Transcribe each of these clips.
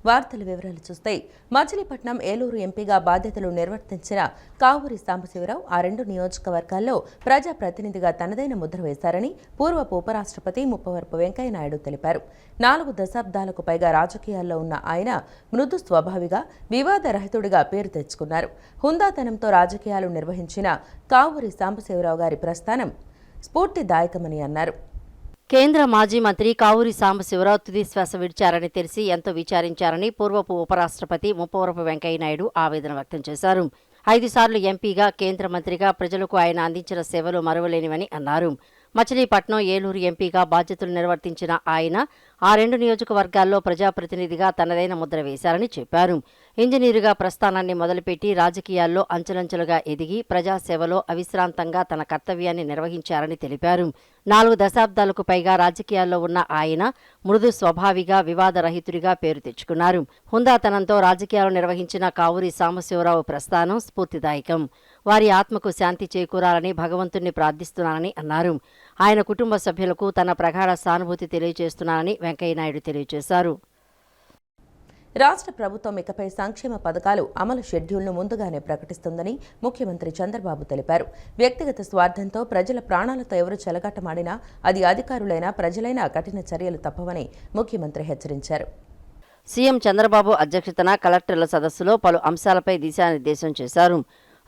వార్తల వివరాలు చూస్తే మచిలీపట్నం ఏలూరు ఎంపీగా బాధ్యతలు నిర్వర్తించిన కావూరి సాంబశివరావు ఆ రెండు నియోజకవర్గాల్లో ప్రజాప్రతినిధిగా తనదైన ముద్ర వేశారని పూర్వపు ఉపరాష్ట్రపతి ముప్పవరపు వెంకయ్యనాయుడు తెలిపారు. 4 దశాబ్దాలకు పైగా రాజకీయాల్లో ఉన్న ఆయన మృదు స్వభావిగా, వివాదరహితుడిగా పేరు తెచ్చుకున్నారు. హుందాతనంతో రాజకీయాలు నిర్వహించిన కావూరి సాంబశివరావు గారి ప్రస్థానం స్ఫూర్తిదాయకమని అన్నారు. కేంద్ర మాజీ మంత్రి కావూరి సాంబశివరావు తుది శ్వాస విడిచారని తెలిసి ఎంతో విచారించారని పూర్వపు ఉపరాష్ట్రపతి ముప్పవరపు వెంకయ్యనాయుడు ఆవేదన వ్యక్తం చేశారు. 5 సార్లు ఎంపీగా, కేంద్ర మంత్రిగా ప్రజలకు ఆయన అందించిన సేవలు మరువలేనివని అన్నారు. మచిలీపట్నం, ఏలూరు ఎంపీగా బాధ్యతలు నిర్వర్తించిన ఆయన ఆ రెండు నియోజకవర్గాల్లో ప్రజాప్రతినిధిగా తనదైన ముద్ర వేశారని చెప్పారు. ఇంజనీరుగా ప్రస్థానాన్ని మొదలుపెట్టి రాజకీయాల్లో అంచెలంచెలుగా ఎదిగి ప్రజాసేవలో అవిశ్రాంతంగా తన కర్తవ్యాన్ని నిర్వహించారని తెలిపారు. 4 దశాబ్దాలకు పైగా రాజకీయాల్లో ఉన్న ఆయన మృదు స్వభావిగా, వివాదరహితుడిగా పేరు తెచ్చుకున్నారు. హుందాతనంతో రాజకీయాలు నిర్వహించిన కావూరి సాంబశివరావు ప్రస్థానం స్ఫూర్తిదాయకం. వారి ఆత్మకు శాంతి చేకూరాలని భగవంతుణ్ణి ప్రార్థిస్తున్నానని అన్నారు. ఆయన కుటుంబ సభ్యులకు తన ప్రగాఢ సానుభూతి తెలియజేస్తున్నానని వెంకయ్యనాయుడు తెలియజేశారు. రాష్ట్ర ప్రభుత్వం ఇకపై సంక్షేమ పథకాలు అమలు షెడ్యూల్ను ముందుగానే ప్రకటిస్తుందని ముఖ్యమంత్రి చంద్రబాబు తెలిపారు. వ్యక్తిగత స్వార్థంతో ప్రజల ప్రాణాలతో ఎవరు చెలగాటమాడినా అది అధికారులైనా ప్రజలైనా కఠిన చర్యలు తప్పవని ముఖ్యమంత్రి హెచ్చరించారు. సీఎం చంద్రబాబు అధ్యక్షతన కలెక్టర్ల సదస్సులో పలు అంశాలపై దిశానిర్దేశం చేశారు.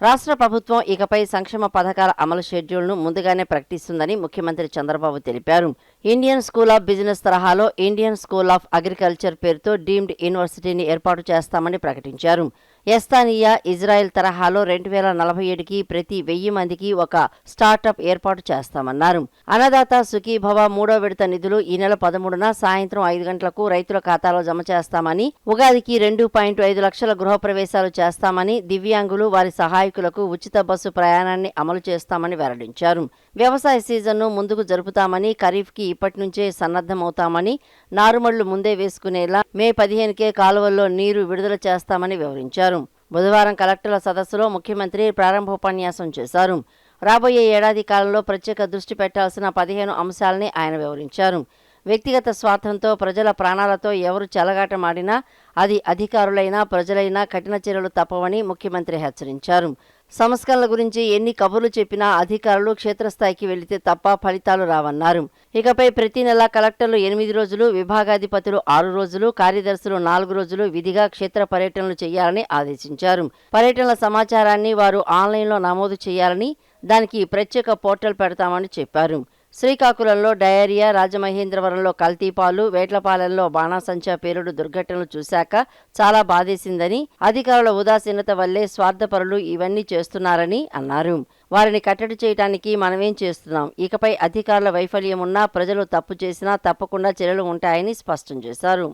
రాష్ట్ర ప్రభుత్వం ఇకపై సంక్షేమ పథకాల అమలు షెడ్యూల్ను ముందుగానే ప్రకటిస్తుందని ముఖ్యమంత్రి చంద్రబాబు తెలిపారు. ఇండియన్ స్కూల్ ఆఫ్ బిజినెస్ తరహాలో ఇండియన్ స్కూల్ ఆఫ్ అగ్రికల్చర్ పేరుతో డీమ్డ్ యూనివర్సిటీని ఏర్పాటు చేస్తామని ప్రకటించారు. ఎస్తానియా, ఇజ్రాయెల్ తరహాలో 2047కి ప్రతి 1000 మందికి ఒక స్టార్టప్ ఏర్పాటు చేస్తామన్నారు. అన్నదాత సుఖీభవ 3వ విడత నిధులు ఈ నెల 13న సాయంత్రం 5 గంటలకు రైతుల ఖాతాలో జమ చేస్తామని, ఉగాదికి 2.5 లక్షల గృహప్రవేశాలు చేస్తామని, దివ్యాంగులు, వారి సహాయకులకు ఉచిత బస్సు ప్రయాణాన్ని అమలు చేస్తామని వెల్లడించారు. వ్యవసాయ సీజన్ను ముందుకు జరుపుతామని, ఖరీఫ్కి ఇప్పటి నుంచే సన్నద్ధమవుతామని, నారుమళ్లు ముందే వేసుకునేలా మే 15కే కాలువల్లో నీరు విడుదల చేస్తామని వివరించారు. బుధవారం కలెక్టర్ల సదస్సులో ముఖ్యమంత్రి ప్రారంభోపన్యాసం చేశారు. రాబోయే ఏడాది కాలంలో ప్రత్యేక దృష్టి పెట్టాల్సిన 15 అంశాలని ఆయన వివరించారు. వ్యక్తిగత స్వార్థంతో ప్రజల ప్రాణాలతో ఎవరు చెలగాటమాడినా అది అధికారులైనా ప్రజలైనా కఠిన చర్యలు తప్పవని ముఖ్యమంత్రి హెచ్చరించారు. సంస్కరణల గురించి ఎన్ని కబుర్లు చెప్పినా అధికారులు క్షేత్రస్థాయికి వెళితే తప్ప ఫలితాలు రావన్నారు. ఇకపై ప్రతి నెల కలెక్టర్లు 8 రోజులు, విభాగాధిపతులు 6 రోజులు, కార్యదర్శులు 4 రోజులు విధిగా క్షేత్ర పర్యటనలు చేయాలని ఆదేశించారు. పర్యటనల సమాచారాన్ని వారు ఆన్లైన్లో నమోదు చేయాలని, దానికి ప్రత్యేక పోర్టల్ పెడతామని చెప్పారు. శ్రీకాకుళంలో డయేరియా, రాజమహేంద్రవరంలో కల్తీపాలు, వేట్లపాలెంలో బాణాసంచా పేలుడు దుర్ఘటనలు చూశాక చాలా బాధేసిందని, అధికారుల ఉదాసీనత వల్లే స్వార్థపరులు ఇవన్నీ చేస్తున్నారని అన్నారు. వారిని కట్టడి చేయడానికి మనమేం చేస్తున్నాం? ఇకపై అధికారుల వైఫల్యం ఉన్నా, ప్రజలు తప్పు చేసినా తప్పకుండా చర్యలు ఉంటాయని స్పష్టం చేశారు.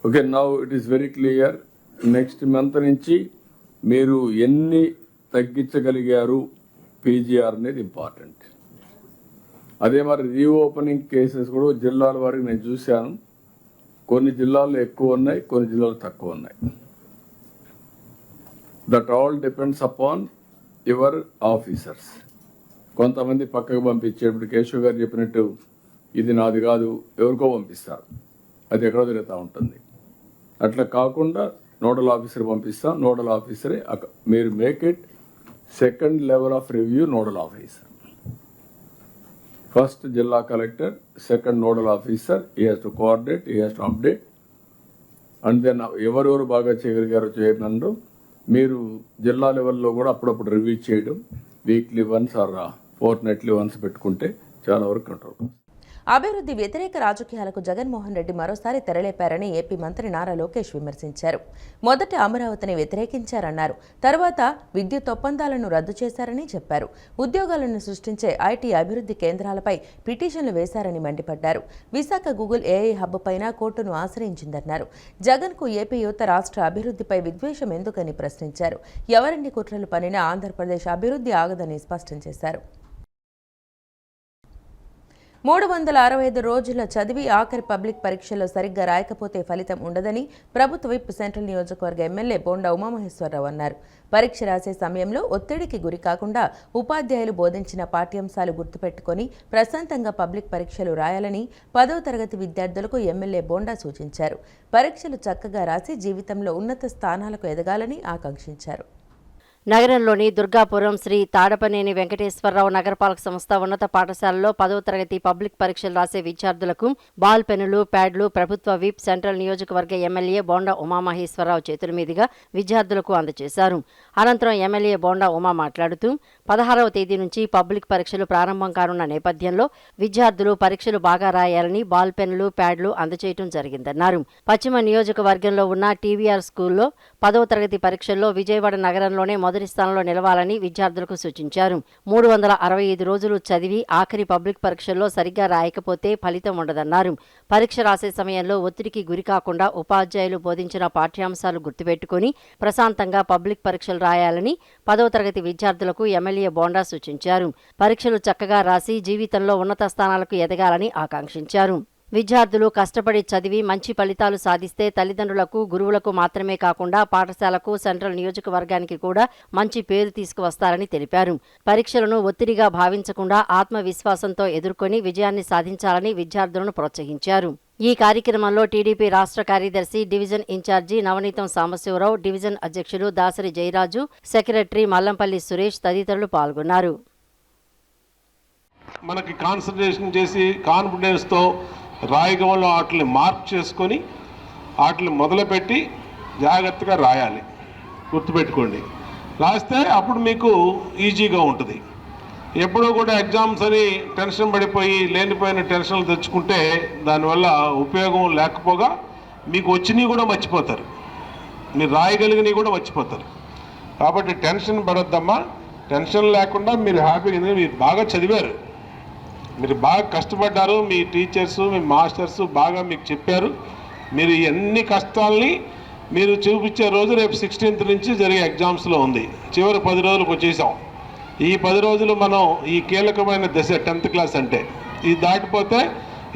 Okay, now it is very clear. Next month నుంచి మీరు ఎన్ని తగ్గించగలిగారు పీజీఆర్ అనేది ఇంపార్టెంట్. అదే మరి రీఓపెనింగ్ కేసెస్ కూడా జిల్లాల వరకు నేను చూశాను. కొన్ని జిల్లాల్లో ఎక్కువ ఉన్నాయి, కొన్ని జిల్లాలు తక్కువ ఉన్నాయి. That all depends upon your officers. కొంతమంది పక్కకు పంపించేటప్పుడు కేశవ్ గారు చెప్పినట్టు ఇది నాది కాదు, ఎవరికో పంపిస్తారు, అది ఎక్కడో తిరుగుతూ ఉంటుంది. అట్లా కాకుండా నోడల్ ఆఫీసర్ పంపిస్తాం. నోడల్ ఆఫీసరే మీరు make it second level of review nodal officer. First Jilla Collector, second Nodal Officer, he has to coordinate, he has to update. And then ఎవరెవరు బాగా చేయగలిగారో చేయమన్నారు. మీరు జిల్లా లెవెల్లో కూడా అప్పుడప్పుడు రివ్యూ చేయడం, వీక్లీ వన్స్ ఆర్ ఫోర్ట్నైట్లీ వన్స్ పెట్టుకుంటే చాలా వరకు కంట్రోల్. అభివృద్ధి వ్యతిరేక రాజకీయాలకు జగన్మోహన్ రెడ్డి మరోసారి తెరలేపారని ఏపీ మంత్రి నారా లోకేష్ విమర్శించారు. మొదట అమరావతిని వ్యతిరేకించారన్నారు. తర్వాత విద్యుత్ ఒప్పందాలను రద్దు చేశారని చెప్పారు. ఉద్యోగాలను సృష్టించే ఐటీ అభివృద్ధి కేంద్రాలపై పిటిషన్లు వేశారని మండిపడ్డారు. విశాఖ గూగుల్ ఏఐ హబ్ పైన కోర్టును ఆశ్రయించిందన్నారు. జగన్కు ఏపీ యువత రాష్ట్ర అభివృద్ధిపై విద్వేషం ఎందుకని ప్రశ్నించారు. ఎవరెన్ని కుట్రలు పనినా ఆంధ్రప్రదేశ్ అభివృద్ధి ఆగదని స్పష్టం చేశారు. 365 రోజుల చదివి ఆఖరి పబ్లిక్ పరీక్షల్లో సరిగ్గా రాయకపోతే ఫలితం ఉండదని ప్రభుత్వ విప్ సెంట్రల్ నియోజకవర్గ ఎమ్మెల్యే బోండా ఉమామహేశ్వరరావు అన్నారు. పరీక్ష రాసే సమయంలో ఒత్తిడికి గురి కాకుండా ఉపాధ్యాయులు బోధించిన పాఠ్యాంశాలు గుర్తుపెట్టుకుని ప్రశాంతంగా పబ్లిక్ పరీక్షలు రాయాలని 10వ తరగతి విద్యార్థులకు ఎమ్మెల్యే బోండా సూచించారు. పరీక్షలు చక్కగా రాసి జీవితంలో ఉన్నత స్థానాలకు ఎదగాలని ఆకాంక్షించారు. నగరంలోని దుర్గాపురం శ్రీ తాడపనేని వెంకటేశ్వరరావు నగరపాలక సంస్థ ఉన్నత పాఠశాలలో 10వ తరగతి పబ్లిక్ పరీక్షలు రాసే విద్యార్థులకు బాల్ పెన్నులు, ప్యాడ్లు ప్రభుత్వ విప్ సెంట్రల్ నియోజకవర్గ ఎమ్మెల్యే బోండా ఉమామహేశ్వరరావు చేతుల మీదుగా విద్యార్థులకు అందజేశారు. అనంతరం ఎమ్మెల్యే బోండా ఉమా మాట్లాడుతూ 16వ తేదీ నుంచి పబ్లిక్ పరీక్షలు ప్రారంభం కానున్న నేపథ్యంలో విద్యార్థులు పరీక్షలు బాగా రాయాలని బాల్ పెన్నులు, ప్యాడ్లు అందజేయడం జరిగిందన్నారు. పశ్చిమ నియోజకవర్గంలో ఉన్న టీవీఆర్ స్కూల్లో 10వ తరగతి పరీక్షల్లో విజయవాడ నగరంలోనే మొదటి స్థానంలో నిలవాలని విద్యార్థులకు సూచించారు. 365 రోజులు చదివి ఆఖరి పబ్లిక్ పరీక్షల్లో సరిగ్గా రాయకపోతే ఫలితం ఉండదన్నారు. పరీక్ష రాసే సమయంలో ఒత్తిడికి గురికాకుండా ఉపాధ్యాయులు బోధించిన పాఠ్యాంశాలు గుర్తుపెట్టుకుని ప్రశాంతంగా పబ్లిక్ పరీక్షలు రాయాలని 10వ తరగతి విద్యార్థులకు ఎమ్మెల్యే బోండా సూచించారు. పరీక్షలు చక్కగా రాసి జీవితంలో ఉన్నత స్థానాలకు ఎదగాలని ఆకాంక్షించారు. విద్యార్థులు కష్టపడి చదివి మంచి ఫలితాలు సాధిస్తే తల్లిదండ్రులకు, గురువులకు మాత్రమే కాకుండా పాఠశాలకు, సెంట్రల్ నియోజకవర్గానికి కూడా మంచి పేరు తీసుకువస్తారని తెలిపారు. పరీక్షలను ఒత్తిడిగా భావించకుండా ఆత్మవిశ్వాసంతో ఎదుర్కొని విజయాన్ని సాధించాలని విద్యార్థులను ప్రోత్సహించారు. ఈ కార్యక్రమంలో టీడీపీ రాష్ట్ర కార్యదర్శి, డివిజన్ ఇన్ఛార్జి నవనీతం సాంబశివరావు, డివిజన్ అధ్యక్షులు దాసరి జయరాజు, సెక్రటరీ మల్లంపల్లి సురేష్ తదితరులు పాల్గొన్నారు. మనకి కాన్సన్ట్రేషన్ చేసి కాన్ఫిడెన్స్తో రాయగంలో వాటిని మార్క్ చేసుకొని వాటిని మొదలుపెట్టి జాగ్రత్తగా రాయాలి. గుర్తుపెట్టుకోండి, రాస్తే అప్పుడు మీకు ఈజీగా ఉంటుంది. ఎప్పుడూ కూడా ఎగ్జామ్స్ అని టెన్షన్ పడిపోయి లేనిపోయిన టెన్షన్లు తెచ్చుకుంటే దానివల్ల ఉపయోగం లేకపోగా మీకు వచ్చినవి కూడా మర్చిపోతారు, మీరు రాయగలిగినవి కూడా మర్చిపోతారు. కాబట్టి టెన్షన్ పడొద్దమ్మా. టెన్షన్ లేకుండా మీరు హ్యాపీగా, మీరు బాగా చదివారు, మీరు బాగా కష్టపడ్డారు, మీ టీచర్స్, మీ మాస్టర్స్ బాగా మీకు చెప్పారు. మీరు ఎన్ని కష్టాలని మీరు చూపించే రోజు రేపు 16th నుంచి జరిగే ఎగ్జామ్స్లో ఉంది. చివరి 10 రోజులకు వచ్చేసాం. ఈ 10 రోజులు మనం ఈ కీలకమైన దశ 10th క్లాస్ అంటే ఇది దాటిపోతే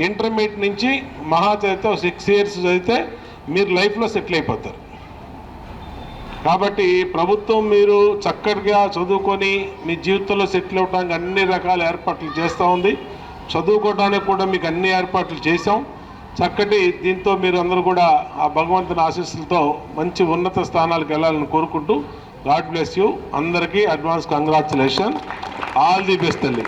ఇంటర్మీడియట్ నుంచి మహా చదివితే 6 years చదివితే మీరు లైఫ్లో సెటిల్ అయిపోతారు. కాబట్టి ప్రభుత్వం మీరు చక్కగా చదువుకొని మీ జీవితంలో సెటిల్ అవ్వడానికి అన్ని రకాల ఏర్పాట్లు చేస్తూ ఉంది. చదువుకోవడానికి కూడా మీకు అన్ని ఏర్పాట్లు చేశాం. చక్కటి దీంతో మీరు అందరూ కూడా ఆ భగవంతుని ఆశీస్సులతో మంచి ఉన్నత స్థానాలకు వెళ్ళాలని కోరుకుంటూ గాడ్ బ్లెస్ యూ. అందరికీ advance congratulation, all the best అండి.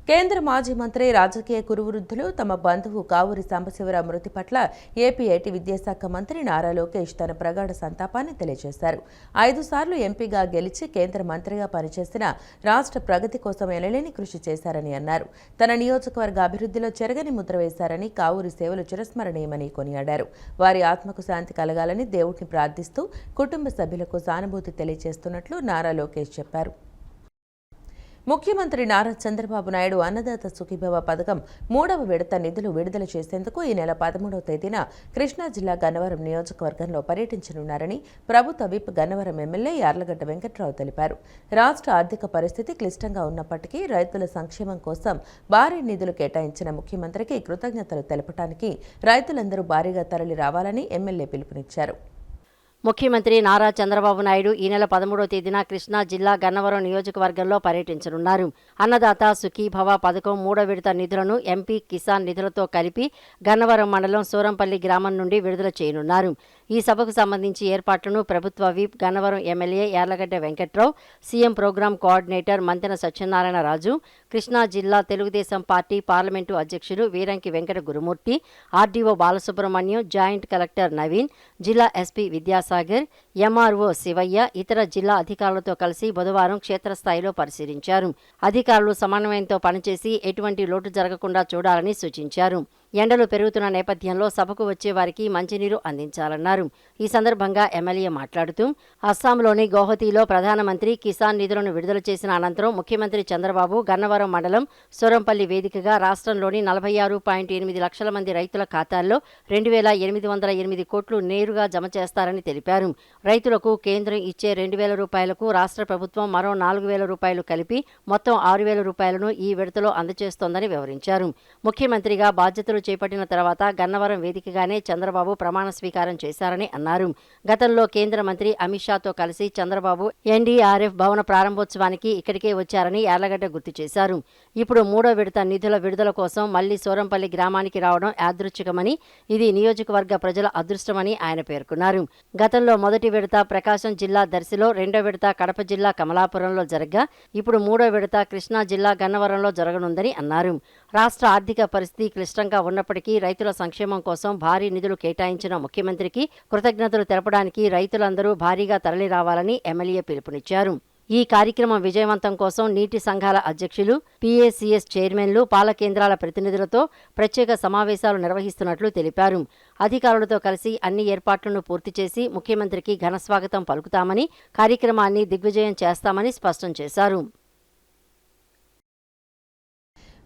కేంద్ర మాజీ మంత్రి, రాజకీయ కురువృద్ధులు తమ బంధువు కావూరి సాంబశివరావు మృతి పట్ల ఏపీ ఐటీ విద్యాశాఖ మంత్రి నారా లోకేష్ తన ప్రగాఢ సంతాపాన్ని తెలియజేశారు. 5 సార్లు ఎంపీగా గెలిచి కేంద్ర మంత్రిగా పనిచేసిన రాష్ట్ర ప్రగతి కోసం ఎనలేని కృషి చేశారని అన్నారు. తన నియోజకవర్గ అభివృద్ధిలో చెరగని ముద్ర వేశారని, కావూరి సేవలు చిరస్మరణీయమని కొనియాడారు. వారి ఆత్మకు శాంతి కలగాలని దేవుడిని ప్రార్థిస్తూ కుటుంబ సభ్యులకు సానుభూతి తెలియజేస్తున్నట్లు నారా లోకేష్ చెప్పారు. ముఖ్యమంత్రి నారా చంద్రబాబు నాయుడు అన్నదాత సుఖీభవ పథకం 3వ విడత నిధులు విడుదల చేసేందుకు ఈ నెల 13వ తేదీన కృష్ణా జిల్లా గన్నవరం నియోజకవర్గంలో పర్యటించనున్నారని ప్రభుత్వ విప్ గన్నవరం ఎమ్మెల్యే యార్లగడ్డ వెంకట్రావు తెలిపారు. రాష్ట్ర ఆర్థిక పరిస్థితి క్లిష్టంగా ఉన్నప్పటికీ రైతుల సంక్షేమం కోసం భారీ నిధులు కేటాయించిన ముఖ్యమంత్రికి కృతజ్ఞతలు తెలపడానికి రైతులందరూ భారీగా తరలి రావాలని ఎమ్మెల్యే పిలుపునిచ్చారు. ముఖ్యమంత్రి నారా చంద్రబాబు నాయుడు ఈ నెల 13వ తేదీన కృష్ణా జిల్లా గన్నవరం నియోజకవర్గంలో పర్యటించనున్నారు. అన్నదాత సుఖీభవ పథకం 3వ విడత నిధులను ఎంపీ కిసాన్ నిధులతో కలిపి గన్నవరం మండలం సూరంపల్లి గ్రామం నుండి విడుదల చేయనున్నారు. ఈ సభకు సంబంధించి ఏర్పాట్లను ప్రభుత్వ whip Gannavaram MLA Yarlagadda Venkatrao, CM program coordinator Mantena Satyanarayana Raju, Krishna జిల్లా తెలుగుదేశం పార్టీ పార్లమెంటు అధ్యక్షులు Veeranki Venkata Gurumurthy, RDO Balasubrahmanyam, joint collector Naveen, జిల్లా ఎస్పీ విద్యాసాగర్, ఎంఆర్ఓ శివయ్య ఇతర జిల్లా అధికారులతో కలిసి బుధవారం క్షేత్రస్థాయిలో పరిశీలించారు. అధికారులు సమన్వయంతో పనిచేసి ఎటువంటి లోటు జరగకుండా చూడాలని సూచించారు. ఎండలు పెరుగుతున్న నేపథ్యంలో సభకు వచ్చే వారికి మంచినీరు అందించాలన్నారు. ఈ సందర్భంగా ఎమ్మెల్యే మాట్లాడుతూ అస్సాంలోని గౌహతిలో ప్రధానమంత్రి కిసాన్ నిధులను విడుదల చేసిన అనంతరం ముఖ్యమంత్రి చంద్రబాబు గన్నవరం మండలం సొరంపల్లి వేదికగా రాష్ట్రంలోని 46.8 లక్షల మంది రైతుల ఖాతాల్లో 2,808 కోట్లు నేరుగా జమ చేస్తారని తెలిపారు. రైతులకు కేంద్రం ఇచ్చే 2,000 రూపాయలకు రాష్ట్ర ప్రభుత్వం మరో 4,000 రూపాయలు కలిపి మొత్తం 6,000 రూపాయలను ఈ విడతలో అందజేస్తోందని వివరించారు. ముఖ్యమంత్రిగా బాధ్యతలు చేపట్టిన తర్వాత గన్నవరం వేదికగానే చంద్రబాబు ప్రమాణ స్వీకారం చేశారని అన్నారు. గతంలో కేంద్ర మంత్రి అమిత్ షాతో కలిసి చంద్రబాబు ఎన్డీఆర్ఎఫ్ భవన ప్రారంభోత్సవానికి ఇక్కడికే వచ్చారని యార్లగడ్డ గుర్తు చేశారు. ఇప్పుడు 3వ విడత నిధుల విడుదల కోసం మళ్లీ సోరంపల్లి గ్రామానికి రావడం యాదృచ్ఛికమని, ఇది నియోజకవర్గ ప్రజల అదృష్టమని ఆయన పేర్కొన్నారు. గతంలో మొదటి విడత ప్రకాశం జిల్లా దర్శిలో, 2వ విడత కడప జిల్లా కమలాపురంలో జరగ్గా ఇప్పుడు 3వ విడత కృష్ణా జిల్లా గన్నవరంలో జరగనుందని అన్నారు. రాష్ట్ర ఆర్థిక పరిస్థితి క్లిష్టంగా ఉన్నప్పటికీ రైతుల సంక్షేమం కోసం భారీ నిధులు కేటాయించిన ముఖ్యమంత్రికి కృతజ్ఞతలు తెలపడానికి రైతులందరూ భారీగా తరలిరావాలని ఎమ్మెల్యే పిలుపునిచ్చారు. ఈ కార్యక్రమం విజయవంతం కోసం నీటి సంఘాల అధ్యక్షులు, పీఏసీఎస్ చైర్మన్లు, పాల కేంద్రాల ప్రతినిధులతో ప్రత్యేక సమావేశాలు నిర్వహిస్తున్నట్లు తెలిపారు. అధికారులతో కలిసి అన్ని ఏర్పాట్లను పూర్తి చేసి ముఖ్యమంత్రికి ఘనస్వాగతం పలుకుతామని, కార్యక్రమాన్ని దిగ్విజయం చేస్తామని స్పష్టం చేశారు.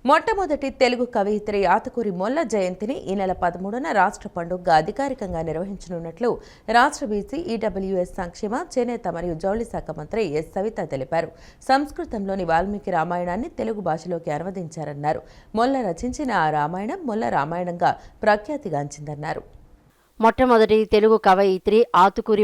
మొట్టమొదటి తెలుగు కవయిత్రి ఆతుకూరి మొల్ల జయంతిని ఈ నెల 13న రాష్ట్ర పండుగగా అధికారికంగా నిర్వహించనున్నట్లు రాష్ట్ర బీసీ, ఈడబ్ల్యూఎస్ సంక్షేమ, చేనేత మరియు జౌళి శాఖ మంత్రి ఎస్ సవిత తెలిపారు. సంస్కృతంలోని వాల్మీకి రామాయణాన్ని తెలుగు భాషలోకి అనువదించారన్నారు. మొల్ల రచించిన ఆ రామాయణం మొల్ల రామాయణంగా ప్రఖ్యాతిగాంచిందన్నారు. మొట్టమొదటి తెలుగు కవయిత్రి ఆతుకూరి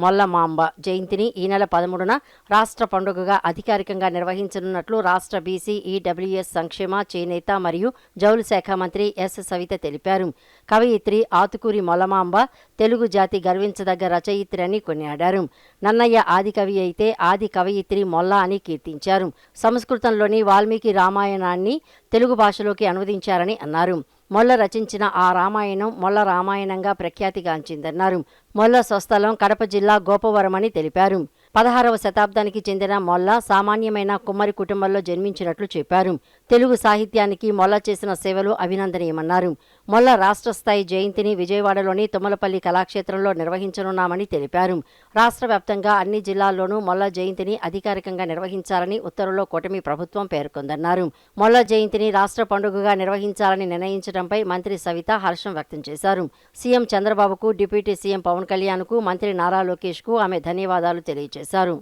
మొల్లమాంబ జయంతిని ఈ నెల 13న రాష్ట్ర పండుగగా అధికారికంగా నిర్వహించనున్నట్లు రాష్ట్ర బీసీ, ఈడబ్ల్యూఎస్ సంక్షేమ, చేనేత మరియు జౌళి శాఖ మంత్రి ఎస్ సవిత తెలిపారు. కవయిత్రి ఆతుకూరి మొల్లమాంబ తెలుగు జాతి గర్వించదగ్గ రచయిత్రి అని కొనియాడారు. నన్నయ్య ఆది కవి అయితే ఆది కవయిత్రి మొల్ల అని కీర్తించారు. సంస్కృతంలోని వాల్మీకి రామాయణాన్ని తెలుగు భాషలోకి అనువదించారని అన్నారు. మొల్ల రచించిన ఆ రామాయణం మొల్ల రామాయణంగా ప్రఖ్యాతిగాంచిందన్నారు. మొల్ల స్వస్థలం కడప జిల్లా గోపవరమని తెలిపారు. 16వ శతాబ్దానికి చెందిన మొల్ల సామాన్యమైన కుమ్మరి కుటుంబంలో జన్మించినట్లు చెప్పారు. తెలుగు సాహిత్యానికి మొల్ల చేసిన సేవలు అభినందనీయమన్నారు. మొల్ల రాష్ట్ర స్థాయి జయంతిని విజయవాడలోని తుమ్మలపల్లి కళాక్షేత్రంలో నిర్వహించనున్నామని తెలిపారు. రాష్ట్ర వ్యాప్తంగా అన్ని జిల్లాల్లోనూ మొల్ల జయంతిని అధికారికంగా నిర్వహించాలని ఉత్తర్వుల్లో కూటమి ప్రభుత్వం పేర్కొందన్నారు. మొల్ల జయంతిని రాష్ట్ర పండుగగా నిర్వహించాలని నిర్ణయించడంపై మంత్రి సవిత హర్షం వ్యక్తం చేశారు. సీఎం చంద్రబాబుకు, డిప్యూటీ సీఎం పవన్ కళ్యాణ్కు, మంత్రి నారా లోకేష్కు ఆమె ధన్యవాదాలు తెలియజేశారు.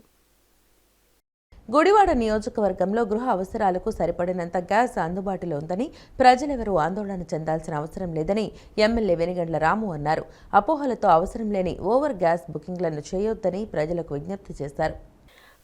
గుడివాడ నియోజకవర్గంలో గృహ అవసరాలకు సరిపడినంత గ్యాస్ అందుబాటులో ఉందని, ప్రజలెవరూ ఆందోళన చెందాల్సిన అవసరం లేదని ఎమ్మెల్యే వెనిగండ్ల రాము అన్నారు. అపోహలతో అవసరం లేని ఓవర్ గ్యాస్ బుకింగ్లను చేయొద్దని ప్రజలకు విజ్ఞప్తి చేశారు.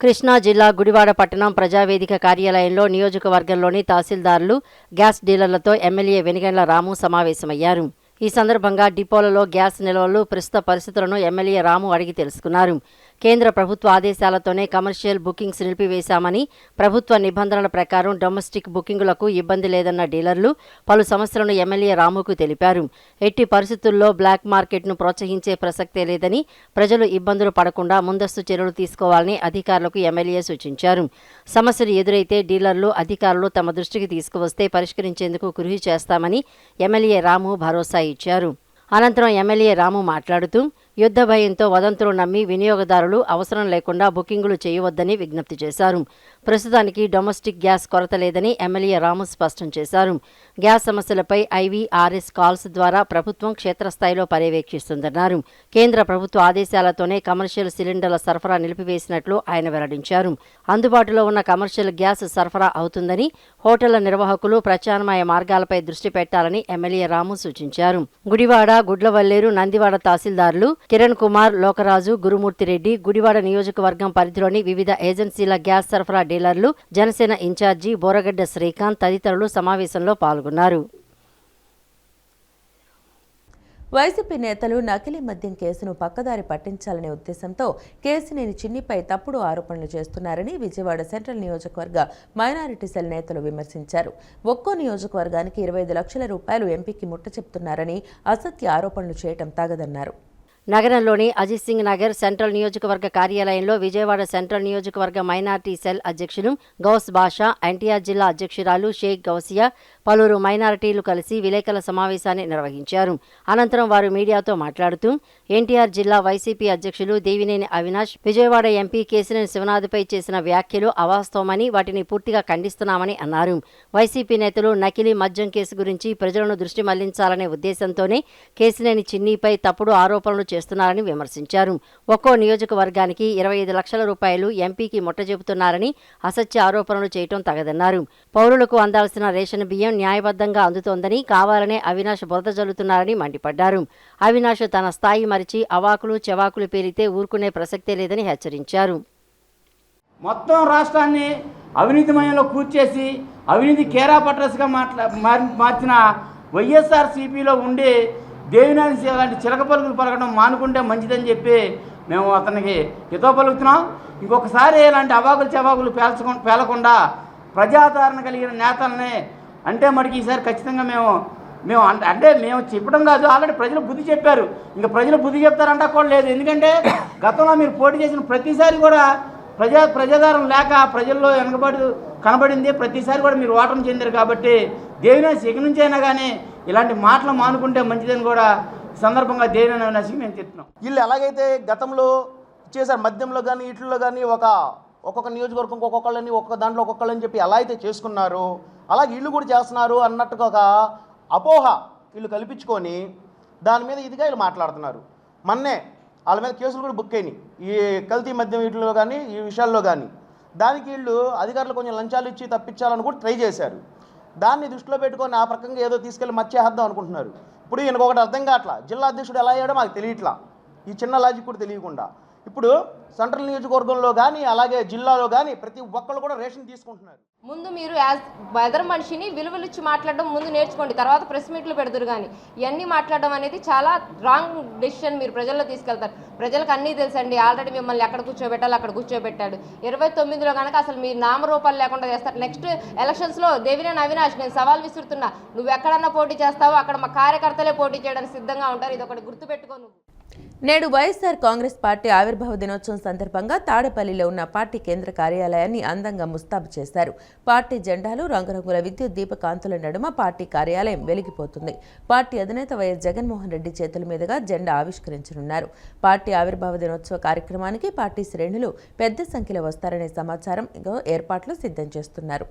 కృష్ణా జిల్లా గుడివాడ పట్టణం ప్రజావేదిక కార్యాలయంలో నియోజకవర్గంలోని తహసీల్దారులు, గ్యాస్ డీలర్లతో ఎమ్మెల్యే వెనిగండ్ల రాము సమావేశమయ్యారు. ఈ సందర్భంగా డిపోలలో గ్యాస్ నిల్వలు, ప్రస్తుత పరిస్థితులను ఎమ్మెల్యే రాము అడిగి తెలుసుకున్నారు. కేంద్ర ప్రభుత్వ ఆదేశాలతోనే కమర్షియల్ బుకింగ్స్ నిలిపివేశామని, ప్రభుత్వ నిబంధనల ప్రకారం డొమెస్టిక్ బుకింగులకు ఇబ్బంది లేదన్న డీలర్లు పలు సమస్యలను ఎమ్మెల్యే రాముకు తెలిపారు. ఎట్టి పరిస్థితుల్లో బ్లాక్ మార్కెట్ను ప్రోత్సహించే ప్రసక్తే లేదని, ప్రజలు ఇబ్బందులు పడకుండా ముందస్తు చర్యలు తీసుకోవాలని అధికారులకు ఎమ్మెల్యే సూచించారు. సమస్యలు ఎదురైతే డీలర్లు, అధికారులు తమ దృష్టికి తీసుకువస్తే పరిష్కరించేందుకు కృషి చేస్తామని ఎమ్మెల్యే రాము భరోసా ఇచ్చారు. అనంతరం ఎమ్మెల్యే రాము మాట్లాడుతూ యుద్ధ భయంతో వదంతులు నమ్మి వినియోగదారులు అవసరం లేకుండా బుకింగులు చేయవద్దని విజ్ఞప్తి చేశారు. ప్రస్తుతానికి డొమెస్టిక్ గ్యాస్ కొరత లేదని ఎమ్మెల్యే రాము స్పష్టం చేశారు. గ్యాస్ సమస్యలపై ఐవీఆర్ఎస్ కాల్స్ ద్వారా ప్రభుత్వం క్షేత్రస్థాయిలో పర్యవేక్షిస్తుందన్నారు. కేంద్ర ప్రభుత్వ ఆదేశాలతోనే కమర్షియల్ సిలిండర్ల సరఫరా నిలిపివేసినట్లు ఆయన వెల్లడించారు. అందుబాటులో ఉన్న కమర్షియల్ గ్యాస్ సరఫరా అవుతుందని, హోటళ్ల నిర్వాహకులు ప్రత్యామ్నాయ మార్గాలపై దృష్టి పెట్టాలని ఎమ్మెల్యే రాము సూచించారు. గుడివాడ, గుడ్లవల్లేరు, నందివాడ తహసీల్దారులు కిరణ్ కుమార్, లోకరాజు, గురుమూర్తిరెడ్డి, గుడివాడ నియోజకవర్గం పరిధిలోని వివిధ ఏజెన్సీల గ్యాస్ సరఫరా డీలర్లు, జనసేన ఇన్ఛార్జి బోరగడ్డ శ్రీకాంత్ తదితరులు సమావేశంలో పాల్గొన్నారు. వైసీపీ నేతలు నకిలీ మద్యం కేసును పక్కదారి పట్టించాలనే ఉద్దేశంతో కేసినేని చిన్నిపై తప్పుడు ఆరోపణలు చేస్తున్నారని విజయవాడ సెంట్రల్ నియోజకవర్గ మైనారిటీ సెల్ నేతలు విమర్శించారు. ఒక్కో నియోజకవర్గానికి 25 లక్షల రూపాయలు ఎంపీకి ముట్ట చెప్తున్నారని అసత్య ఆరోపణలు చేయటం తగదన్నారు. నగరంలోని అజిత్ సింగ్ నగర్ సెంట్రల్ నియోజకవర్గ కార్యాలయంలో విజయవాడ సెంట్రల్ నియోజకవర్గ మైనార్టీ సెల్ అధ్యక్షులు గౌస్ బాషా, ఎన్టీఆర్ జిల్లా అధ్యక్షురాలు షేక్ గౌసియా, పలువురు మైనారిటీలు కలిసి విలేకరుల సమావేశాన్ని నిర్వహించారు. అనంతరం వారు మీడియాతో మాట్లాడుతూ ఎన్టీఆర్ జిల్లా వైసీపీ అధ్యక్షులు దేవినేని అవినాష్ విజయవాడ ఎంపీ కేశినేని శివనాథ్పై చేసిన వ్యాఖ్యలు అవాస్తవమని, వాటిని పూర్తిగా ఖండిస్తున్నామని అన్నారు. వైసీపీ నేతలు నకిలీ మద్యం కేసు గురించి ప్రజలను దృష్టి మళ్లించాలనే ఉద్దేశంతోనే కేశినేని చిన్నీపై తప్పుడు ఆరోపణలు చేస్తున్నారని విమర్శించారు. ఒక్కో నియోజకవర్గానికి 25 లక్షల రూపాయలు ఎంపీకి ముట్టజెపుతున్నారని అసత్య ఆరోపణలు చేయటం తగదన్నారు. పౌరులకు అందాల్సిన రేషన్ బియ్యం న్యాయబద్ధంగా అందుతోందని, కావాలనే అవినాష్ బురద జల్లుతున్నారని మండిపడ్డారు. అవినాష్ తన స్థాయి మరిచి అవాకులు చెవాకులు పేలితే ఊరుకునే ప్రసక్తే లేదని హెచ్చరించారు. మొత్తం రాష్ట్రాన్ని అవినీతిమయంలో కూర్చేసి అవినీతి కేరా పట్రస్గా మార్చిన వైఎస్ఆర్సీపీలో ఉండి దేవినేని లాంటి చిలక పలుకులు పలకడం మానుకుంటే మంచిదని చెప్పి మేము అతనికి హితో పలుకుతున్నాం. ఇంకొకసారి ఇలాంటి అవాకులు చెవాకులు పేలకుండా ప్రజాదరణ కలిగిన నేతల్ని అంటే మనకి ఈసారి ఖచ్చితంగా మేము చెప్పడం కాదు, ఆల్రెడీ ప్రజలు బుద్ధి చెప్పారు. ఇంకా ప్రజలు బుద్ధి చెప్తారంటే కూడా లేదు. ఎందుకంటే గతంలో మీరు పోటీ చేసిన ప్రతిసారి కూడా ప్రజాదరణ లేక ప్రజల్లో వెనకబడి కనబడింది. ప్రతిసారి కూడా మీరు ఓటమి చెందారు. కాబట్టి దేవినేని ఇక నుంచి అయినా కానీ ఇలాంటి మాటలు మానుకుంటే మంచిదని కూడా సందర్భంగా దేవినేని అవినాష్కి మేము చెప్తున్నాం. వీళ్ళు ఎలాగైతే గతంలో చేశారు మద్యంలో కానీ వీటిల్లో కానీ ఒక్కొక్క నియోజకవర్గం ఒక్కొక్కళ్ళని ఒక్కొక్క దాంట్లో ఒక్కొక్కళ్ళని చెప్పి ఎలా అయితే చేసుకున్నారో అలాగే వీళ్ళు కూడా చేస్తున్నారు అన్నట్టుగా ఒక అపోహ వీళ్ళు కల్పించుకొని దాని మీద ఇదిగా వీళ్ళు మాట్లాడుతున్నారు. మొన్నే వాళ్ళ మీద కేసులు కూడా బుక్ అయినాయి ఈ కల్తీ మద్యం వీటిలో కానీ ఈ విషయాల్లో కానీ. దానికి వీళ్ళు అధికారులు కొంచెం లంచాలు ఇచ్చి తప్పించాలని కూడా ట్రై చేశారు. దాన్ని దృష్టిలో పెట్టుకొని ఆ ప్రకంగా ఏదో తీసుకెళ్ళి మర్చేద్దాం అనుకుంటున్నారు. ఇప్పుడు ఈయనకు ఒకటి అర్థం కావట్లా, జిల్లా అధ్యక్షుడు ఎలా అయ్యాడో మాకు తెలియట్లా. ఈ చిన్న లాజిక్ కూడా తెలియకుండా ఇప్పుడు సెంట్రల్ నియోజకవర్గంలో కానీ అలాగే జిల్లాలో కానీ ప్రతి ఒక్కళ్ళు కూడా రేషన్ తీసుకుంటున్నారు. ముందు మీరు ఎదర్ మనిషిని విలువలిచ్చి మాట్లాడడం ముందు నేర్చుకోండి, తర్వాత ప్రెస్ మీట్లు పెడతారు. కానీ ఇవన్నీ మాట్లాడడం అనేది చాలా రాంగ్ డెసిషన్. మీరు ప్రజల్లో తీసుకెళ్తారు. ప్రజలకు అన్నీ తెలుసండి. ఆల్రెడీ మిమ్మల్ని ఎక్కడ కూర్చోబెట్టాలి అక్కడ కూర్చోబెట్టాడు. 29లో కనుక అసలు మీరు నామరూపాలు లేకుండా చేస్తారు. నెక్స్ట్ ఎలక్షన్స్లో దేవినేని అవినాష్ నేను సవాల్ విసురుతున్నా, నువ్వు ఎక్కడన్నా పోటీ చేస్తావో అక్కడ మా కార్యకర్తలే పోటీ చేయడానికి సిద్ధంగా ఉంటారు. ఇది ఒకటి గుర్తుపెట్టుకో. నువ్వు నేడు వైఎస్ఆర్ కాంగ్రెస్ పార్టీ ఆవిర్భావ దినోత్సవం సందర్భంగా తాడేపల్లిలో ఉన్న పార్టీ కేంద్ర కార్యాలయాన్ని అందంగా ముస్తాబు చేశారు. పార్టీ జెండాలు, రంగురంగుల విద్యుత్ దీపకాంతుల నడుమ పార్టీ కార్యాలయం వెలిగిపోతుంది. పార్టీ అధినేత వైఎస్ జగన్మోహన్ రెడ్డి చేతుల మీదుగా జెండా ఆవిష్కరించనున్నారు. పార్టీ ఆవిర్భావ దినోత్సవ కార్యక్రమానికి పార్టీ శ్రేణులు పెద్ద సంఖ్యలో వస్తారనే సమాచారం ఏర్పాట్లు సిద్ధం చేస్తున్నారు.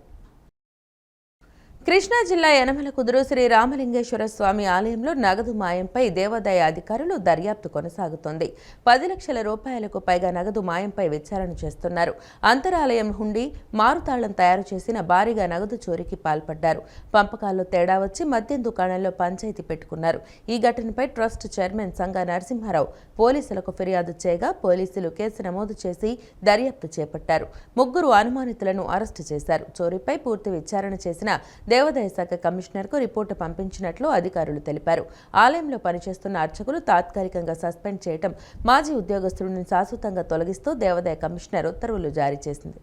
కృష్ణా జిల్లా యనమలకుదురు శ్రీ రామలింగేశ్వర స్వామి ఆలయంలో నగదు మాయంపై దేవాదాయ అధికారులు దర్యాప్తు కొనసాగుతోంది. 10 లక్షల రూపాయలకు పైగా నగదు మాయంపై విచారణ చేస్తున్నారు. అంతరాలయం హుండీ, మారుతాళ్లం తయారు చేసిన భారీగా నగదు చోరీకి పాల్పడ్డారు. పంపకాల్లో తేడా వచ్చి మద్యం దుకాణంలో పంచాయతీ పెట్టుకున్నారు. ఈ ఘటనపై ట్రస్ట్ చైర్మన్ సంగా నరసింహారావు పోలీసులకు ఫిర్యాదు చేయగా పోలీసులు కేసు నమోదు చేసి దర్యాప్తు చేపట్టారు. 3 అనుమానితులను అరెస్టు చేశారు. చోరీపై పూర్తి విచారణ చేసిన దేవాదాయ శాఖ కమిషనర్కు రిపోర్టు పంపించినట్లు అధికారులు తెలిపారు. ఆలయంలో పనిచేస్తున్న అర్చకులు తాత్కాలికంగా సస్పెండ్ చేయడం, మాజీ ఉద్యోగస్తులను శాశ్వతంగా తొలగిస్తూ దేవాదాయ కమిషనర్ ఉత్తర్వులు జారీ చేసింది.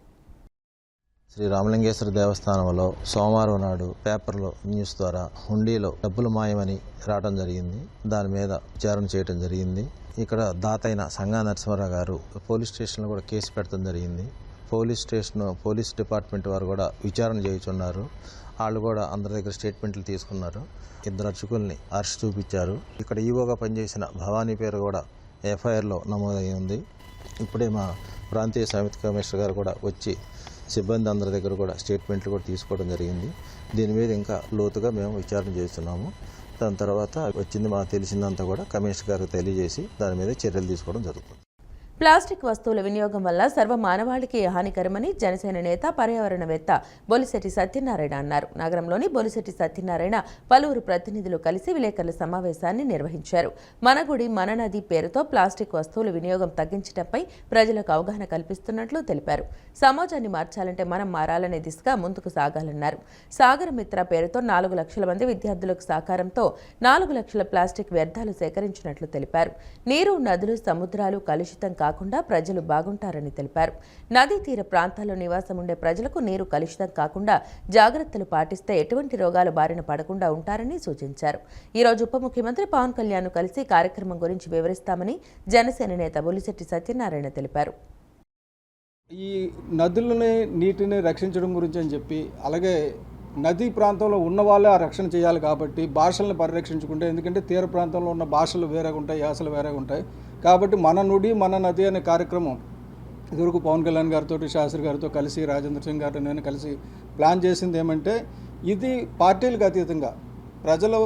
శ్రీ రామలింగేశ్వర దేవస్థానంలో సోమవారం నాడు పేపర్లో న్యూస్ ద్వారా హుండీలో డబ్బులు మాయమని రావడం జరిగింది. దాని మీద విచారణ చేయడం జరిగింది. ఇక్కడ దాతైన సంగా నరసింహారావు గారు పోలీస్ స్టేషన్లో కూడా కేసు పెట్టడం జరిగింది. పోలీస్ డిపార్ట్మెంట్ వారు కూడా విచారణ చేయుచున్నారు. వాళ్ళు కూడా అందరి దగ్గర స్టేట్మెంట్లు తీసుకున్నారు. 2 అర్చకుల్ని అరెస్ట్ చూపించారు. ఇక్కడ ఈవోగా పనిచేసిన భవానీ పేరు కూడా ఎఫ్ఐఆర్లో నమోదై ఉంది. ఇప్పుడే మా ప్రాంతీయ సమితి కమిషనర్ గారు కూడా వచ్చి సిబ్బంది అందరి దగ్గర కూడా స్టేట్మెంట్లు కూడా తీసుకోవడం జరిగింది. దీని మీద ఇంకా లోతుగా మేము విచారణ చేస్తున్నాము. దాని తర్వాత వచ్చింది మాకు తెలిసిందంతా కూడా కమిషనర్ గారికి తెలియజేసి దాని మీద చర్యలు తీసుకోవడం జరుగుతుంది. ప్లాస్టిక్ వస్తువుల వినియోగం వల్ల సర్వ మానవాళికి హానికరమని జనసేన నేత పర్యావరణవేత్త బొలిశెట్టి సత్యనారాయణ అన్నారు. నగరంలోని బొలిశెట్టి సత్యనారాయణ పలువురు ప్రతినిధులు కలిసి విలేకరుల సమావేశాన్ని నిర్వహించారు. మన గుడి మన నది పేరుతో ప్లాస్టిక్ వస్తువుల వినియోగం తగ్గించడంపై ప్రజలకు అవగాహన కల్పిస్తున్నట్లు తెలిపారు. సమాజాన్ని మార్చాలంటే మనం మారాలనే దిశగా ముందుకు సాగాలన్నారు. సాగర మిత్ర పేరుతో 4 లక్షల మంది విద్యార్థులకు సహకారంతో 4 లక్షల ప్లాస్టిక్ వ్యర్థాలు సేకరించినట్లు తెలిపారు. నీరు, నదులు, సముద్రాలు కలుషితం కాకుండా ప్రజలు బాగుంటారని తెలిపారు. నదీ తీర ప్రాంతాల్లో నివాసం ఉండే ప్రజలకు నీరు కలుషితం కాకుండా జాగ్రత్తలు పాటిస్తే ఎటువంటి రోగాల బారిన పడకుండా ఉంటారని సూచించారు. ఈ రోజు ఉప ముఖ్యమంత్రి పవన్ కళ్యాణ్ కలిసి కార్యక్రమం గురించి వివరిస్తామని జనసేన నేత బొలిశెట్టి సత్యనారాయణ తెలిపారు. ఈ నదులని నీటిని రక్షించడం గురించి అని చెప్పి, అలాగే నదీ ప్రాంతంలో ఉన్న వాళ్ళే ఆ రక్షణ చేయాలి కాబట్టి భాషలను పరిరక్షించుకుంటే, ఎందుకంటే తీర ప్రాంతంలో ఉన్న భాషలు వేరేగా ఉంటాయి, యాసలు వేరేగా ఉంటాయి కాబట్టి మన నుడి మన నది అనే కార్యక్రమం ఇదివరకు పవన్ కళ్యాణ్ గారితో, శాస్త్రి గారితో కలిసి, రాజేంద్ర సింగ్ గారితో నేను కలిసి ప్లాన్ చేసింది ఏమంటే, ఇది పార్టీలకు అతీతంగా ప్రజల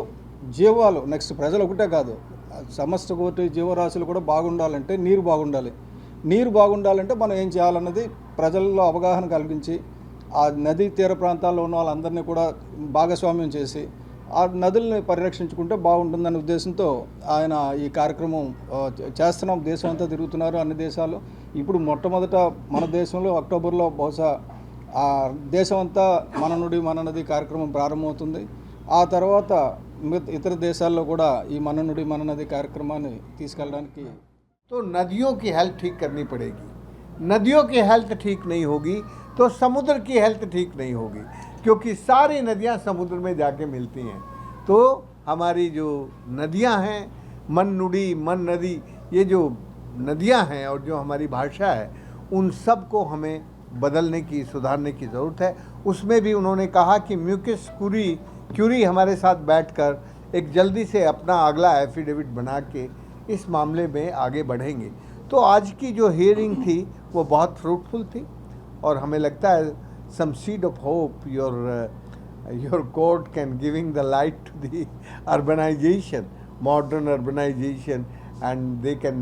జీవాలు, నెక్స్ట్ ప్రజలు ఒకటే కాదు, సమస్త కోటి జీవరాశులు కూడా బాగుండాలంటే నీరు బాగుండాలి. నీరు బాగుండాలంటే మనం ఏం చేయాలన్నది ప్రజల్లో అవగాహన కలిగించి, ఆ నదీ తీర ప్రాంతాల్లో ఉన్న వాళ్ళందరినీ కూడా భాగస్వామ్యం చేసి ఆ నదుల్ని పరిరక్షించుకుంటే బాగుంటుందనే ఉద్దేశంతో ఆయన ఈ కార్యక్రమం చేస్తున్నాం. దేశం అంతా తిరుగుతున్నారు, అన్ని దేశాలు. ఇప్పుడు మొట్టమొదట మన దేశంలో అక్టోబర్లో బహుశా ఆ దేశం అంతా మన నుడి మన నది కార్యక్రమం ప్రారంభమవుతుంది. ఆ తర్వాత ఇతర దేశాల్లో కూడా ఈ మన నుడి మన నది కార్యక్రమాన్ని తీసుకెళ్ళడానికి. तो नदियों की हेल्थ ठीक करनी पड़ेगी. नदियों की हेल्थ ठीक नहीं होगी तो समुद्र की हेल्थ ठीक नहीं होगी, क्योंकि सारी नदियां समुद्र में जाके मिलती हैं. तो हमारी जो नदियां हैं, मन नुडी मन नदी, ये जो नदियां हैं और जो हमारी भाषा है, उन सब को हमें बदलने की, सुधारने की ज़रूरत है. उसमें भी उन्होंने कहा कि म्यूकस क्यूरी हमारे साथ बैठकर एक जल्दी से अपना अगला एफिडेविट बना के इस मामले में आगे बढ़ेंगे. तो आज की जो हियरिंग थी वो बहुत फ्रूटफुल थी और हमें लगता है some seed of hope your court can giving the light to the urbanization, modern urbanization, and they can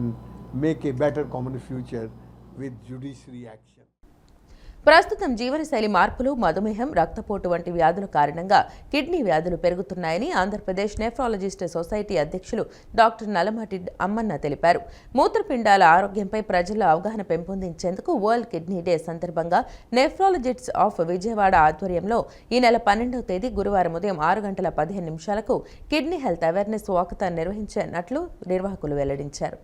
make a better common future with judiciary action. ప్రస్తుతం జీవనశైలి మార్పులు, మధుమేహం, రక్తపోటు వంటి వ్యాధుల కారణంగా కిడ్నీ వ్యాధులు పెరుగుతున్నాయని ఆంధ్రప్రదేశ్ నెఫ్రాలజిస్ట్ సొసైటీ అధ్యక్షులు డాక్టర్ నలమాటి అమ్మన్న తెలిపారు. మూత్రపిండాల ఆరోగ్యంపై ప్రజల్లో అవగాహన పెంపొందించేందుకు వరల్డ్ కిడ్నీ డే సందర్భంగా నెఫ్రాలజిస్ట్స్ ఆఫ్ విజయవాడ ఆధ్వర్యంలో ఈ నెల 12వ తేదీ గురువారం ఉదయం 6:15 కిడ్నీ హెల్త్ అవేర్నెస్ వాకథాన్ నిర్వహించినట్లు నిర్వాహకులు వెల్లడించారు.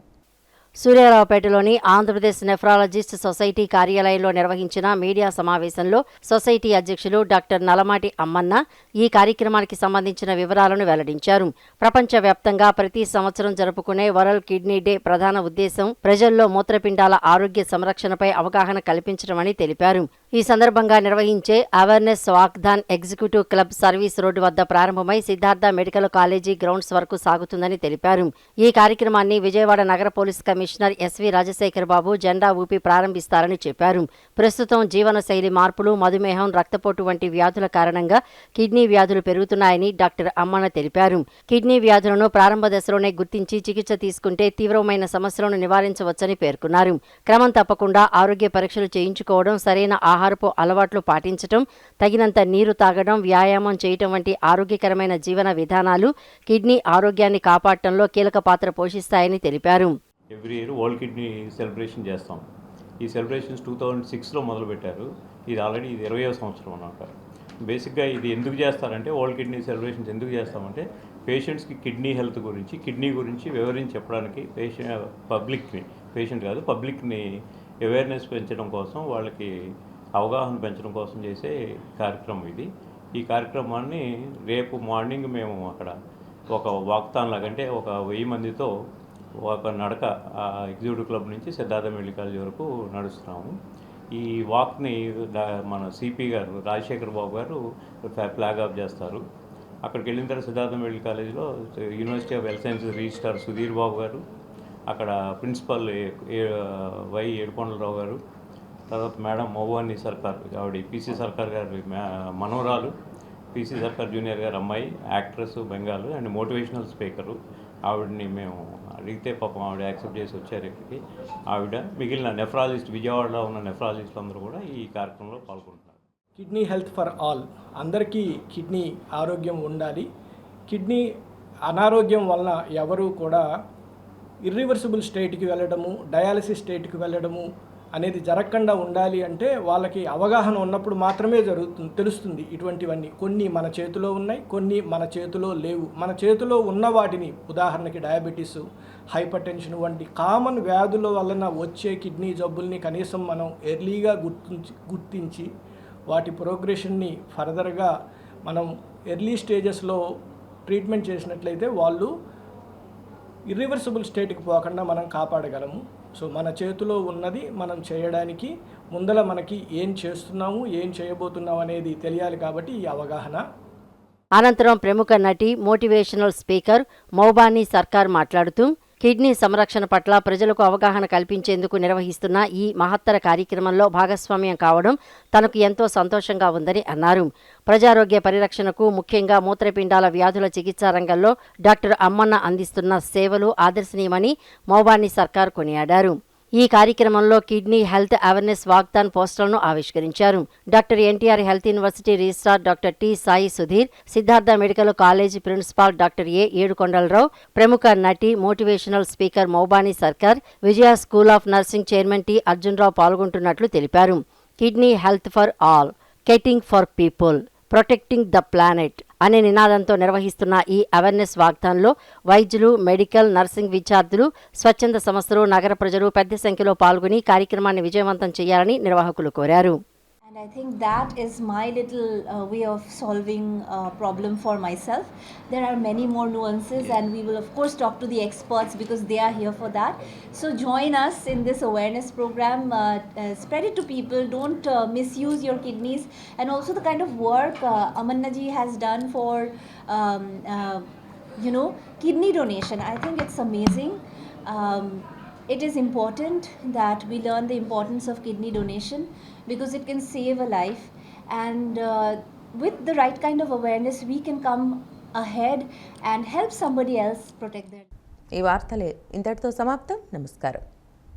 సూర్యారావుపేటలోని ఆంధ్రప్రదేశ్ నెఫ్రాలజిస్ట్ సొసైటీ కార్యాలయంలో నిర్వహించిన మీడియా సమావేశంలో సొసైటీ అధ్యక్షులు డాక్టర్ నలమాటి అమ్మన్న ఈ కార్యక్రమానికి సంబంధించిన వివరాలను వెల్లడించారు. ప్రపంచవ్యాప్తంగా ప్రతి సంవత్సరం జరుపుకునే వరల్డ్ కిడ్నీ డే ప్రధాన ఉద్దేశం ప్రజల్లో మూత్రపిండాల ఆరోగ్య సంరక్షణపై అవగాహన కల్పించడమని తెలిపారు. ఈ సందర్భంగా నిర్వహించే awareness walkathon executive club service road వద్ద ప్రారంభమై సిద్ధార్థ మెడికల్ కాలేజీ గ్రౌండ్స్ వరకు సాగుతుందని తెలిపారు. ఈ కార్యక్రమాన్ని విజయవాడ నగర పోలీస్ కమిషనర్ ఎస్వి రాజశేఖర్ బాబు జెండా ఊపి ప్రారంభిస్తారని చెప్పారు. ప్రస్తుతం జీవనశైలి మార్పులు, మధుమేహం, రక్తపోటు వంటి వ్యాధుల కారణంగా కిడ్నీ వ్యాధులు పెరుగుతున్నాయని డాక్టర్ అమ్మన్న తెలిపారు. కిడ్నీ వ్యాధులను ప్రారంభ దశలోనే గుర్తించి చికిత్స తీసుకుంటే తీవ్రమైన సమస్యలను నివారించవచ్చని పేర్కొన్నారు. క్రమం తప్పకుండా ఆరోగ్య పరీక్షలు చేయించుకోవడం, సరైన ఆహారపు అలవాట్లు పాటించడం, తగినంత నీరు తాగడం, వ్యాయామం చేయటం వంటి ఆరోగ్యకరమైన జీవన విధానాలు కిడ్నీ ఆరోగ్యాన్ని కాపాడటంలో కీలక పాత్ర పోషిస్తాయని తెలిపారు. Every year world kidney celebration చేస్తాం. ఈ సెలబ్రేషన్స్ 2006లో మొదలుపెట్టారు. ఇది ఆల్రెడీ 20వ సంవత్సరం అన్నమాట. బేసిక్గా ఇది ఎందుకు చేస్తారంటే, వరల్డ్ కిడ్నీ సెలబ్రేషన్స్ ఎందుకు చేస్తామంటే పేషెంట్స్కి కిడ్నీ హెల్త్ గురించి, కిడ్నీ గురించి వివరించి చెప్పడానికి, పబ్లిక్ని అవేర్నెస్ పెంచడం కోసం, వాళ్ళకి అవగాహన పెంచడం కోసం చేసే కార్యక్రమం ఇది. ఈ కార్యక్రమాన్ని రేపు మార్నింగ్ మేము అక్కడ ఒక వాక్థాన్ లాగంటే ఒక 1000 మందితో ఒక నడక ఎగ్జిక్యూటివ్ క్లబ్ నుంచి సిద్ధార్థ మెడికల్ కాలేజీ వరకు నడుస్తున్నాము. ఈ వాక్ని మన సిపి గారు రాజశేఖర్ బాబు గారు ఫ్లాగ్ ఆఫ్ చేస్తారు. అక్కడికి వెళ్ళిన తర్వాత సిద్ధార్థ మెడికల్ కాలేజీలో university of health sciences registrar Sudheer Babu garu, అక్కడ ప్రిన్సిపల్ వై ఏడుకొండలరావు గారు, తర్వాత మేడం మౌవాని సర్కార్, ఆవిడ పిసి సర్కార్ గారి మనవరాలు, పిసి సర్కార్ జూనియర్ గారు అమ్మాయి, actress Bengal and motivational speaker. ఆవిడని మేము అడిగితే పాపం ఆవిడ యాక్సెప్ట్ చేసి వచ్చారు ఇక్కడికి. ఆవిడ మిగిలిన నెఫ్రాలజిస్ట్, విజయవాడలో ఉన్న నెఫ్రాలజిస్టులు అందరూ కూడా ఈ కార్యక్రమంలో పాల్గొంటున్నారు. కిడ్నీ హెల్త్ ఫర్ ఆల్, అందరికీ కిడ్నీ ఆరోగ్యం ఉండాలి. కిడ్నీ అనారోగ్యం వలన ఎవరు కూడా ఇర్రివర్సిబుల్ స్టేట్కి వెళ్ళడము, డయాలసిస్ స్టేట్కి వెళ్ళడము అనేది జరగకుండా ఉండాలి అంటే వాళ్ళకి అవగాహన ఉన్నప్పుడు మాత్రమే తెలుస్తుంది ఇటువంటివన్నీ. కొన్ని మన చేతిలో ఉన్నాయి, కొన్ని మన చేతిలో లేవు. మన చేతిలో ఉన్న వాటిని, ఉదాహరణకి డయాబెటీస్, హైపర్ టెన్షన్ వంటి కామన్ వ్యాధుల వలన వచ్చే కిడ్నీ జబ్బుల్ని కనీసం మనం ఎర్లీగా గుర్తించి వాటి ప్రోగ్రెషన్ని ఫర్దర్గా మనం ఎర్లీ స్టేజెస్లో ట్రీట్మెంట్ చేసినట్లయితే వాళ్ళు ఇర్రివర్సిబుల్ స్టేట్కి పోకుండా మనం కాపాడగలము. సో మన చేతిలో ఉన్నది మనం చేయడానికి ముందల మనకి ఏం చేస్తున్నాము, ఏం చేయబోతున్నాము అనేది తెలియాలి. కాబట్టి ఈ అవగాహన. అనంతరం ప్రముఖ నటి, మోటివేషనల్ స్పీకర్ మౌబానీ సర్కార్ మాట్లాడుతూ కిడ్నీ సంరక్షణ పట్ల ప్రజలకు అవగాహన కల్పించేందుకు నిర్వహిస్తున్న ఈ మహత్తర కార్యక్రమంలో భాగస్వామ్యం కావడం తనకు ఎంతో సంతోషంగా ఉందని అన్నారు. ప్రజారోగ్య పరిరక్షణకు, ముఖ్యంగా మూత్రపిండాల వ్యాధుల చికిత్సా రంగంలో డాక్టర్ అమ్మన్న అందిస్తున్న సేవలు ఆదర్శనీయమని మౌబానీ సర్కార్ కొనియాడారు. ఈ కార్యక్రమంలో కిడ్నీ హెల్త్ అవేర్నెస్ వాగ్దాన్ పోస్టర్లను ఆవిష్కరించారు. Doctor NTR health university registrar doctor T Sai Sudheer, Siddhartha medical college principal doctor A Yedukondalarao, ప్రముఖ నటి, motivational speaker Moubani Sarkar, Vijaya school of nursing chairman T Arjunrao పాల్గొంటున్నట్లు తెలిపారు. Kidney health for all, caring for people, protecting the planet అనే నినాదంతో నిర్వహిస్తున్న ఈ అవేర్నెస్ వాగ్దాన్లో వైద్యులు, మెడికల్, నర్సింగ్ విద్యార్థులు, స్వచ్ఛంద సంస్థలు, నగర ప్రజలు పెద్ద సంఖ్యలో పాల్గొని కార్యక్రమాన్ని విజయవంతం చేయాలని నిర్వాహకులు కోరారు. And I think that is my little way of solving a problem for myself. There are many more nuances, and we will of course talk to the experts because they are here for that. So join us in this awareness program, spread it to people, don't misuse your kidneys, and also the kind of work Amanna ji has done for kidney donation. I think it's amazing. It is important that we learn the importance of kidney donation because it can save a life, and with the right kind of awareness we can come ahead and help somebody else protect their. ఈ వార్తలే ఇంతటితో సమాప్తం. నమస్కారం.